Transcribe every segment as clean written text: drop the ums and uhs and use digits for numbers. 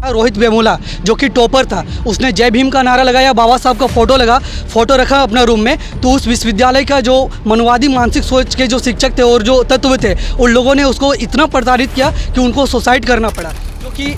रोहित वेमुला जो कि टॉपर था, उसने जय भीम का नारा लगाया, बाबा साहब का फोटो रखा अपना रूम में। तो उस विश्वविद्यालय का जो मनवादी मानसिक सोच के जो शिक्षक थे और जो तत्व थे, उन लोगों ने उसको इतना प्रताड़ित किया कि उनको सुसाइड करना पड़ा। जो कि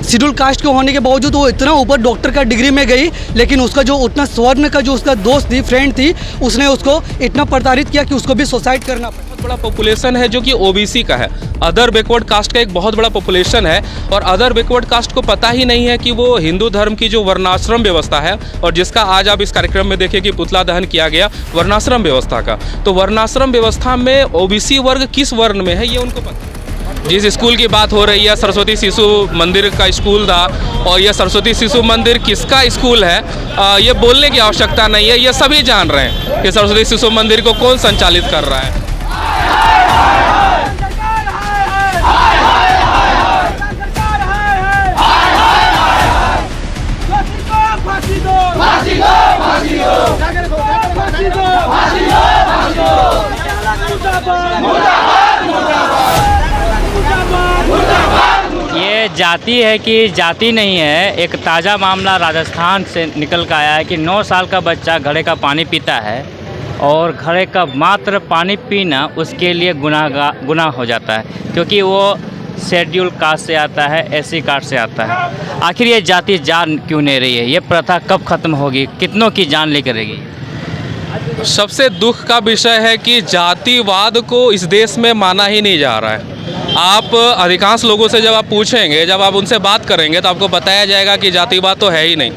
शेड्यूल कास्ट के होने के बावजूद वो इतना ऊपर डॉक्टर का डिग्री में गई, लेकिन उसका जो उतना स्वर्ण का जो उसका दोस्त थी, फ्रेंड थी, उसने उसको इतना प्रताड़ित किया कि उसको भी सुसाइड करना पड़ा। बहुत बड़ा पॉपुलेशन है जो कि ओबीसी का है, अदर बैकवर्ड कास्ट का एक बहुत बड़ा पॉपुलेशन है। और अदर बैकवर्ड कास्ट को पता ही नहीं है कि वो हिंदू धर्म की जो वर्णाश्रम व्यवस्था है, और जिसका आज आप इस कार्यक्रम में देखें कि पुतला दहन किया गया वर्णाश्रम व्यवस्था का, तो वर्णाश्रम व्यवस्था में ओबीसी वर्ग किस वर्ण में है ये उनको पता है। जिस स्कूल की बात हो रही है, सरस्वती शिशु मंदिर का स्कूल था, और यह सरस्वती शिशु मंदिर किसका स्कूल है ये बोलने की आवश्यकता नहीं है, ये सभी जान रहे हैं कि सरस्वती शिशु मंदिर को कौन संचालित कर रहा है। ये जाति है कि जाति नहीं है। एक ताज़ा मामला राजस्थान से निकल कर आया है कि 9 साल का बच्चा घड़े का पानी पीता है, और घड़े का मात्र पानी पीना उसके लिए गुनाह हो जाता है, क्योंकि वो शेड्यूल कास्ट से आता है, एससी कास्ट से आता है। आखिर ये जाति जान क्यों नहीं रही है? ये प्रथा कब ख़त्म होगी? कितनों की जान लेकर रहेगी? सबसे दुख का विषय है कि जातिवाद को इस देश में माना ही नहीं जा रहा है। आप अधिकांश लोगों से जब आप पूछेंगे, जब आप उनसे बात करेंगे, तो आपको बताया जाएगा कि जातिवाद तो है ही नहीं।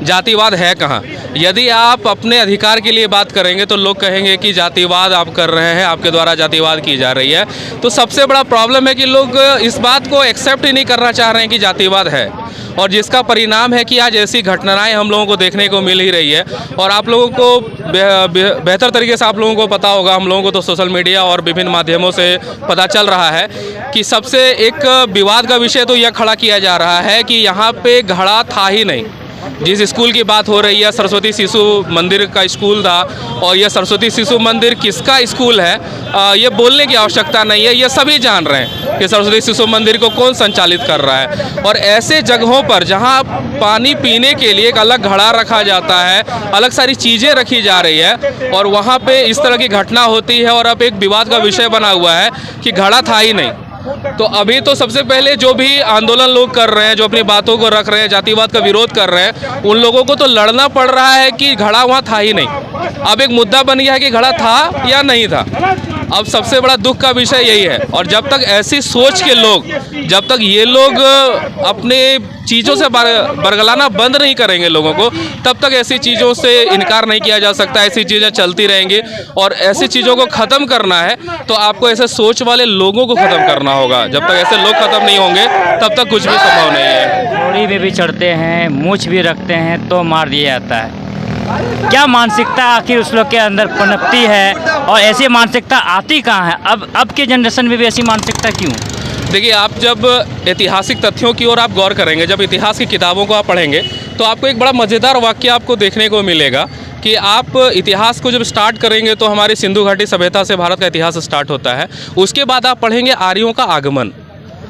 जातिवाद है कहाँ? यदि आप अपने अधिकार के लिए बात करेंगे तो लोग कहेंगे कि जातिवाद आप कर रहे हैं, आपके द्वारा जातिवाद की जा रही है। तो सबसे बड़ा प्रॉब्लम है कि लोग इस बात को एक्सेप्ट ही नहीं करना चाह रहे हैं कि जातिवाद है, और जिसका परिणाम है कि आज ऐसी घटनाएं हम लोगों को देखने को मिल ही रही है। और आप लोगों को बेहतर तरीके से आप लोगों को पता होगा, हम लोगों को तो सोशल मीडिया और विभिन्न माध्यमों से पता चल रहा है कि सबसे एक विवाद का विषय तो यह खड़ा किया जा रहा है कि यहाँ पे घड़ा था ही नहीं। जिस स्कूल की बात हो रही है, सरस्वती शिशु मंदिर का स्कूल था, और यह सरस्वती शिशु मंदिर किसका स्कूल है ये बोलने की आवश्यकता नहीं है, ये सभी जान रहे हैं कि सरस्वती शिशु मंदिर को कौन संचालित कर रहा है। और ऐसे जगहों पर जहां पानी पीने के लिए एक अलग घड़ा रखा जाता है, अलग सारी चीज़ें रखी जा रही है, और वहाँ पे इस तरह की घटना होती है, और अब एक विवाद का विषय बना हुआ है कि घड़ा था ही नहीं। तो अभी तो सबसे पहले जो भी आंदोलन लोग कर रहे हैं, जो अपनी बातों को रख रहे हैं, जातिवाद का विरोध कर रहे हैं, उन लोगों को तो लड़ना पड़ रहा है कि घड़ा वहाँ था ही नहीं। अब एक मुद्दा बन गया है कि घड़ा था या नहीं था। अब सबसे बड़ा दुख का विषय यही है। और जब तक ऐसी सोच के लोग, जब तक ये लोग अपने चीज़ों से बरगलाना बंद नहीं करेंगे लोगों को, तब तक ऐसी चीज़ों से इनकार नहीं किया जा सकता। ऐसी चीज़ें चलती रहेंगी, और ऐसी चीज़ों को ख़त्म करना है तो आपको ऐसे सोच वाले लोगों को ख़त्म करना होगा। जब तक ऐसे लोग ख़त्म नहीं होंगे तब तक कुछ भी संभव नहीं है। घोड़ी में भी चढ़ते हैं, मूछ भी रखते हैं तो मार दिया जाता है। क्या मानसिकता आखिर उस लोग के अंदर पनपती है, और ऐसी मानसिकता आती कहाँ है? अब के जनरेशन में भी ऐसी मानसिकता क्यों? देखिए, आप जब ऐतिहासिक तथ्यों की ओर आप गौर करेंगे, जब इतिहास की किताबों को आप पढ़ेंगे, तो आपको एक बड़ा मज़ेदार वाक्य आपको देखने को मिलेगा कि आप इतिहास को जब स्टार्ट करेंगे तो हमारी सिंधु घाटी सभ्यता से भारत का इतिहास स्टार्ट होता है। उसके बाद आप पढ़ेंगे आर्यों का आगमन।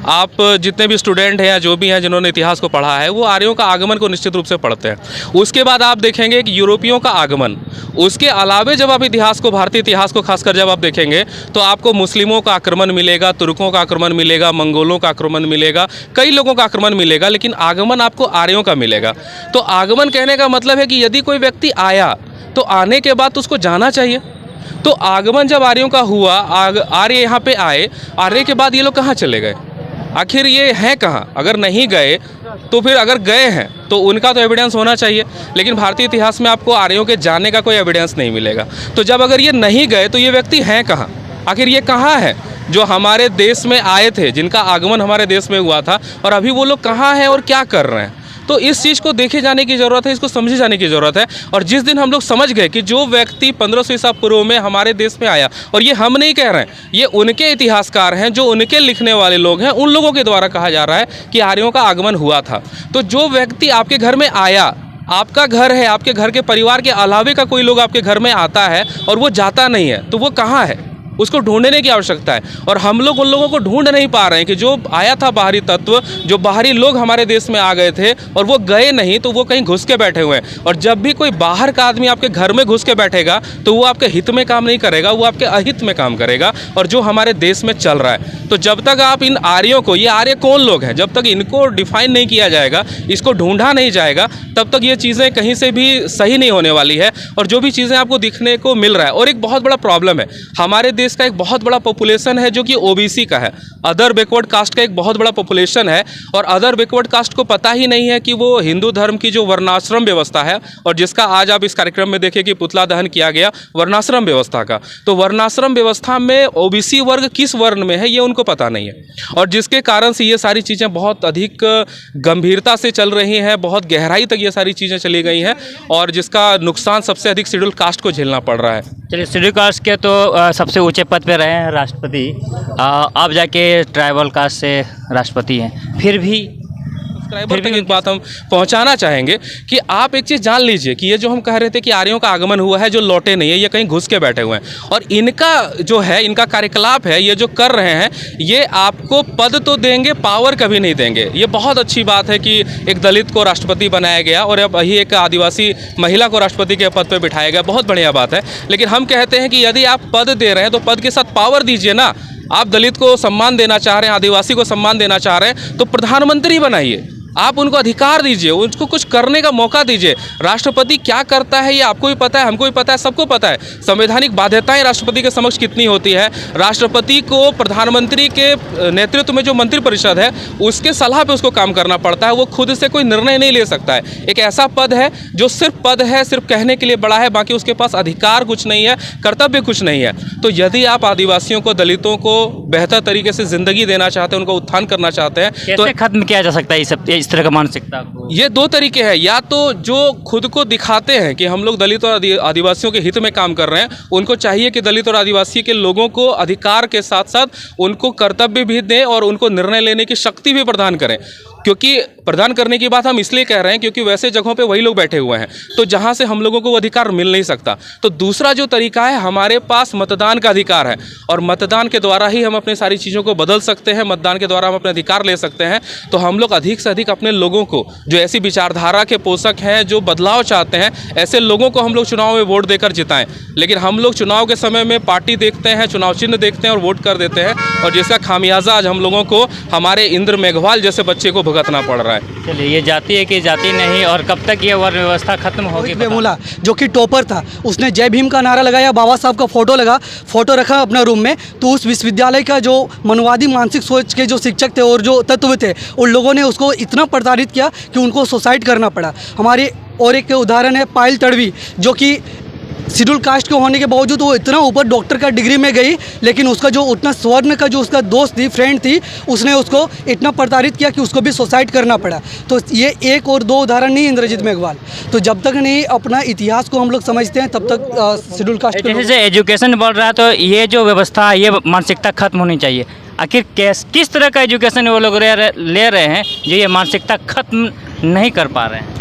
आप जितने भी स्टूडेंट हैं या जो भी हैं जिन्होंने इतिहास को पढ़ा है, वो आर्यों का आगमन को निश्चित रूप से पढ़ते हैं। उसके बाद आप देखेंगे कि यूरोपियों का आगमन। उसके अलावे जब आप इतिहास को, भारतीय इतिहास को खासकर जब आप देखेंगे, तो आपको मुस्लिमों का आक्रमण मिलेगा, तुर्कों का आक्रमण मिलेगा, मंगोलों का आक्रमण मिलेगा, कई लोगों का आक्रमण मिलेगा, लेकिन आगमन आपको आर्यों का मिलेगा। तो आगमन कहने का मतलब है कि यदि कोई व्यक्ति आया तो आने के बाद तो उसको जाना चाहिए। तो आगमन जब आर्यों का हुआ, आर्य यहाँ पे आए, आने के बाद ये लोग कहाँ चले गए? आखिर ये हैं कहाँ? अगर नहीं गए तो फिर अगर गए हैं तो उनका तो एविडेंस होना चाहिए, लेकिन भारतीय इतिहास में आपको आर्यों के जाने का कोई एविडेंस नहीं मिलेगा। तो जब अगर ये नहीं गए तो ये व्यक्ति हैं कहाँ? आखिर ये कहाँ है जो हमारे देश में आए थे, जिनका आगमन हमारे देश में हुआ था, और अभी वो लोग कहाँ हैं और क्या कर रहे हैं? तो इस चीज़ को देखे जाने की ज़रूरत है, इसको समझे जाने की ज़रूरत है। और जिस दिन हम लोग समझ गए कि जो व्यक्ति 1500 ईसा पूर्व में हमारे देश में आया, और ये हम नहीं कह रहे हैं, ये उनके इतिहासकार हैं, जो उनके लिखने वाले लोग हैं, उन लोगों के द्वारा कहा जा रहा है कि आर्यों का आगमन हुआ था। तो जो व्यक्ति आपके घर में आया, आपका घर है, आपके घर के परिवार के अलावे का कोई लोग आपके घर में आता है और वो जाता नहीं है, तो वो कहाँ है? उसको ढूंढने की आवश्यकता है। और हम लोग उन लोगों को ढूंढ नहीं पा रहे हैं कि जो आया था बाहरी तत्व, जो बाहरी लोग हमारे देश में आ गए थे और वो गए नहीं, तो वो कहीं घुस के बैठे हुए हैं। और जब भी कोई बाहर का आदमी आपके घर में घुस के बैठेगा तो वो आपके हित में काम नहीं करेगा, वो आपके अहित में काम करेगा, और जो हमारे देश में चल रहा है। तो जब तक आप इन आर्यों को, ये आर्य कौन लोग हैं, जब तक इनको डिफाइन नहीं किया जाएगा, इसको ढूंढा नहीं जाएगा, तब तक ये चीज़ें कहीं से भी सही नहीं होने वाली है। और जो भी चीज़ें आपको दिखने को मिल रहा है, और एक बहुत बड़ा प्रॉब्लम है, हमारे देश का एक बहुत बड़ा पॉपुलेशन है जो कि ओबीसी का है, अदर बैकवर्ड कास्ट का एक बहुत बड़ा पॉपुलेशन है। और अदर बैकवर्ड कास्ट को पता ही नहीं है कि वो हिंदू धर्म की जो वर्णाश्रम व्यवस्था है, और जिसका आज आप इस कार्यक्रम में देखें कि पुतला दहन किया गया वर्णाश्रम व्यवस्था का, तो वर्णाश्रम व्यवस्था में ओबीसी वर्ग किस वर्ण में है ये उनको पता नहीं है। और जिसके कारण से ये सारी चीज़ें बहुत अधिक गंभीरता से चल रही हैं, बहुत गहराई तक ये सारी चीज़ें चली गई हैं, और जिसका नुकसान सबसे अधिक शेड्यूल कास्ट को झेलना पड़ रहा है। चलिए, शेड्यूल कास्ट के तो सबसे ऊंचे पद पे रहे हैं राष्ट्रपति, अब जाके ट्राइबल कास्ट से राष्ट्रपति हैं, फिर भी तक एक बात हम पहुंचाना चाहेंगे कि आप एक चीज़ जान लीजिए कि ये जो हम कह रहे थे कि आर्यों का आगमन हुआ है, जो लौटे नहीं है, ये कहीं घुस के बैठे हुए हैं, और इनका जो है, इनका कार्यकलाप है, ये जो कर रहे हैं, ये आपको पद तो देंगे, पावर कभी नहीं देंगे। ये बहुत अच्छी बात है कि एक दलित को राष्ट्रपति बनाया गया और अब वही एक आदिवासी महिला को राष्ट्रपति के पद पर बिठाया गया, बहुत बढ़िया बात है। लेकिन हम कहते हैं कि यदि आप पद दे रहे हैं तो पद के साथ पावर दीजिए ना। आप दलित को सम्मान देना चाह रहे हैं, आदिवासी को सम्मान देना चाह रहे हैं, तो प्रधानमंत्री बनाइए, आप उनको अधिकार दीजिए, उनको कुछ करने का मौका दीजिए। राष्ट्रपति क्या करता है ये आपको भी पता है, हमको भी पता है, सबको पता है। संवैधानिक बाध्यताएं राष्ट्रपति के समक्ष कितनी होती है। राष्ट्रपति को प्रधानमंत्री के नेतृत्व में जो मंत्रिपरिषद है उसके सलाह पे उसको काम करना पड़ता है, वो खुद से कोई निर्णय नहीं ले सकता है। एक ऐसा पद है जो सिर्फ पद है, सिर्फ कहने के लिए बड़ा है, बाकी उसके पास अधिकार कुछ नहीं है, कर्तव्य कुछ नहीं है। तो यदि आप आदिवासियों को, दलितों को बेहतर तरीके से ज़िंदगी देना चाहते हैं, उनको उत्थान करना चाहते हैं, तो खत्म किया जा सकता है इस तरह का मानसिकता को? ये दो तरीके हैं। या तो जो खुद को दिखाते हैं कि हम लोग दलित और आदिवासियों के हित में काम कर रहे हैं, उनको चाहिए कि दलित और आदिवासी के लोगों को अधिकार के साथ साथ उनको कर्तव्य भी दें और उनको निर्णय लेने की शक्ति भी प्रदान करें। क्योंकि प्रदान करने की बात हम इसलिए कह रहे हैं क्योंकि वैसे जगहों पे वही लोग बैठे हुए हैं, तो जहाँ से हम लोगों को वो अधिकार मिल नहीं सकता। तो दूसरा जो तरीका है, हमारे पास मतदान का अधिकार है, और मतदान के द्वारा ही हम अपनी सारी चीज़ों को बदल सकते हैं, मतदान के द्वारा हम अपने अधिकार ले सकते हैं। तो हम लोग अधिक से अधिक अपने लोगों को, जो ऐसी विचारधारा के पोषक हैं, जो बदलाव चाहते हैं, ऐसे लोगों को हम लोग चुनाव में वोट देकर जिताएं। लेकिन हम लोग चुनाव के समय में पार्टी देखते हैं, चुनाव चिन्ह देखते हैं और वोट कर देते हैं, और जिसका खामियाजा आज हम लोगों को हमारे इंद्र मेघवाल जैसे बच्चे को भुगतना पड़ रहा है। चलिए, ये जाति है कि जाति नहीं, और कब तक ये वर्ण व्यवस्था खत्म होगी? बेमूला जो कि टॉपर था, उसने जय भीम का नारा लगाया, बाबा साहब का फोटो रखा अपना रूम में, तो उस विश्वविद्यालय का जो मनवादी मानसिक सोच के जो शिक्षक थे और जो तत्व थे, उन लोगों ने उसको इतना प्रताड़ित किया कि उनको सुसाइड करना पड़ा। हमारी और एक उदाहरण है पायल तड़वी, जो कि शेड्यूल कास्ट के होने के बावजूद वो इतना ऊपर डॉक्टर का डिग्री में गई, लेकिन उसका जो उतना स्वर्ण का जो उसका दोस्त थी, फ्रेंड थी, उसने उसको इतना प्रताड़ित किया कि उसको भी सुसाइड करना पड़ा। तो ये एक और दो उदाहरण नहीं इंद्रजीत मेघवाल। तो जब तक नहीं अपना इतिहास को हम लोग समझते हैं, तब तक शेड्यूल कास्ट जैसे एजुकेशन बढ़ रहा है, तो ये जो व्यवस्था है, ये मानसिकता खत्म होनी चाहिए। आखिर किस तरह का एजुकेशन वो लोग ले रहे हैं जो ये मानसिकता खत्म नहीं कर पा रहे हैं?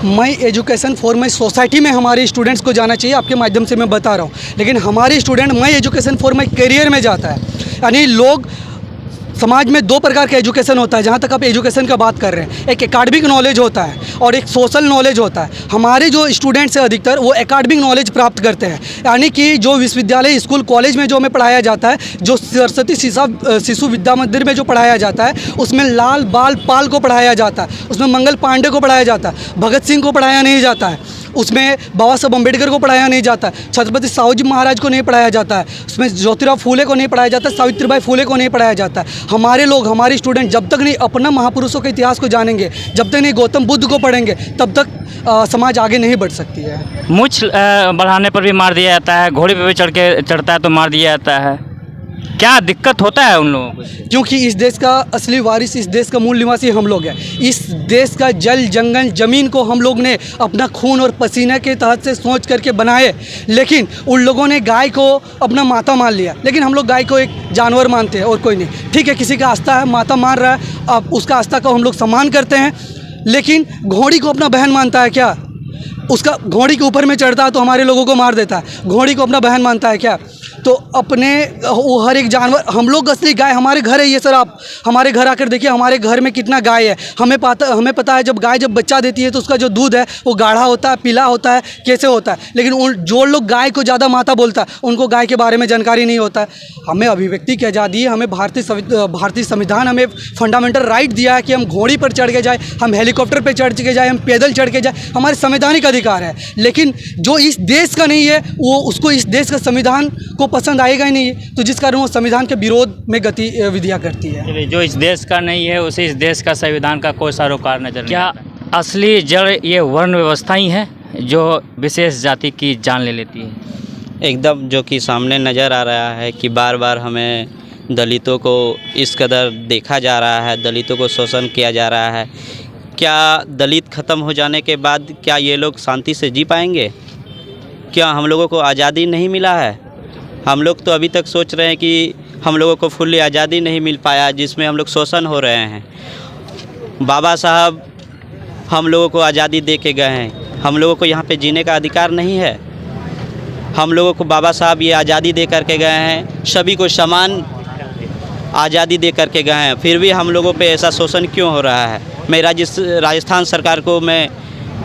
मैं एजुकेशन फॉर माई सोसाइटी में हमारे स्टूडेंट्स को जाना चाहिए, आपके माध्यम से मैं बता रहा हूँ। लेकिन हमारे स्टूडेंट मैं एजुकेशन फॉर माई करियर में जाता है। यानी लोग, समाज में दो प्रकार का एजुकेशन होता है, जहाँ तक आप एजुकेशन का बात कर रहे हैं। एक एकेडमिक नॉलेज होता है और एक सोशल नॉलेज होता है। हमारे जो स्टूडेंट्स हैं अधिकतर वो एकेडमिक नॉलेज प्राप्त करते हैं, यानी कि जो विश्वविद्यालय, स्कूल, कॉलेज में जो हमें पढ़ाया जाता है, जो सरस्वती शिशु विद्या मंदिर में जो पढ़ाया जाता है, उसमें लाल बाल पाल को पढ़ाया जाता है, उसमें मंगल पांडे को पढ़ाया जाता है, भगत सिंह को पढ़ाया नहीं जाता है, उसमें बाबा साहब अम्बेडकर को पढ़ाया नहीं जाता है, छत्रपति साहू महाराज को नहीं पढ़ाया जाता है, उसमें ज्योतिराव फूले को नहीं पढ़ाया जाता, सावित्रीबाई फूले को नहीं पढ़ाया जाता है। हमारे लोग, हमारे स्टूडेंट जब तक नहीं अपना महापुरुषों के इतिहास को जानेंगे, जब तक नहीं गौतम बुद्ध को पढ़ेंगे, तब तक समाज आगे नहीं बढ़ सकती है। मूंछ बढ़ाने पर भी मार दिया जाता है, घोड़े पर भी चढ़ता है तो मार दिया जाता है। क्या दिक्कत होता है उन लोगों को? क्योंकि इस देश का असली वारिस, इस देश का मूल निवासी हम लोग हैं। इस देश का जल, जंगल, ज़मीन को हम लोग ने अपना खून और पसीने के तहत से सोच करके बनाए। लेकिन उन लोगों ने गाय को अपना माता मान लिया, लेकिन हम लोग गाय को एक जानवर मानते हैं और कोई नहीं। ठीक है, किसी का आस्था है, माता मान रहा है, अब उसका आस्था को हम लोग सम्मान करते हैं। लेकिन घोड़ी को अपना बहन मानता है क्या? उसका घोड़ी के ऊपर में चढ़ता है तो हमारे लोगों को मार देता है। घोड़ी को अपना बहन मानता है क्या? तो अपने वो हर एक जानवर, हम लोग असली गाय हमारे घर है ये सर, आप हमारे घर आकर देखिए हमारे घर में कितना गाय है। हमें पता है जब गाय जब बच्चा देती है तो उसका जो दूध है वो गाढ़ा होता है, पीला होता है, कैसे होता है। लेकिन जो लोग गाय को ज़्यादा माता बोलता है उनको गाय के बारे में जानकारी नहीं होता है। हमें अभिव्यक्ति की आज़ादी है, हमें भारतीय संविधान हमें फंडामेंटल राइट दिया है कि हम घोड़ी पर चढ़ के जाए, हम हेलीकॉप्टर पर चढ़ के जाए, हम पैदल चढ़ के जाए, हमारे संवैधानिक अधिकार है। लेकिन जो इस देश का नहीं है वो उसको इस देश का संविधान को पसंद आएगा ही नहीं है, तो जिस कारण वो संविधान के विरोध में गतिविधियाँ करती है। जो इस देश का नहीं है उसे इस देश का संविधान का कोई सरोकार नजर नहीं आता। क्या असली जड़ ये वर्ण व्यवस्था ही है जो विशेष जाति की जान ले लेती है? एकदम, जो कि सामने नज़र आ रहा है कि बार बार हमें दलितों को इस कदर देखा जा रहा है, दलितों को शोषण किया जा रहा है। क्या दलित ख़त्म हो जाने के बाद क्या ये लोग शांति से जी पाएंगे? क्या हम लोगों को आज़ादी नहीं मिला है? हम लोग तो अभी तक सोच रहे हैं कि हम लोगों को फुल्ली आज़ादी नहीं मिल पाया, जिसमें हम लोग शोषण हो रहे हैं। बाबा साहब हम लोगों को आज़ादी दे के गए हैं, हम लोगों को यहाँ पे जीने का अधिकार नहीं है। हम लोगों को बाबा साहब ये आज़ादी दे करके गए हैं, सभी को समान आज़ादी दे करके गए हैं, फिर भी हम लोगों पे ऐसा शोषण क्यों हो रहा है? मैं राजस्थान सरकार को मैं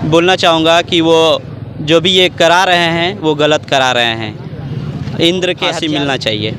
बोलना चाहूँगा कि वो जो भी ये करा रहे हैं वो गलत करा रहे हैं। इंद्र के फांसी मिलना चाहिए।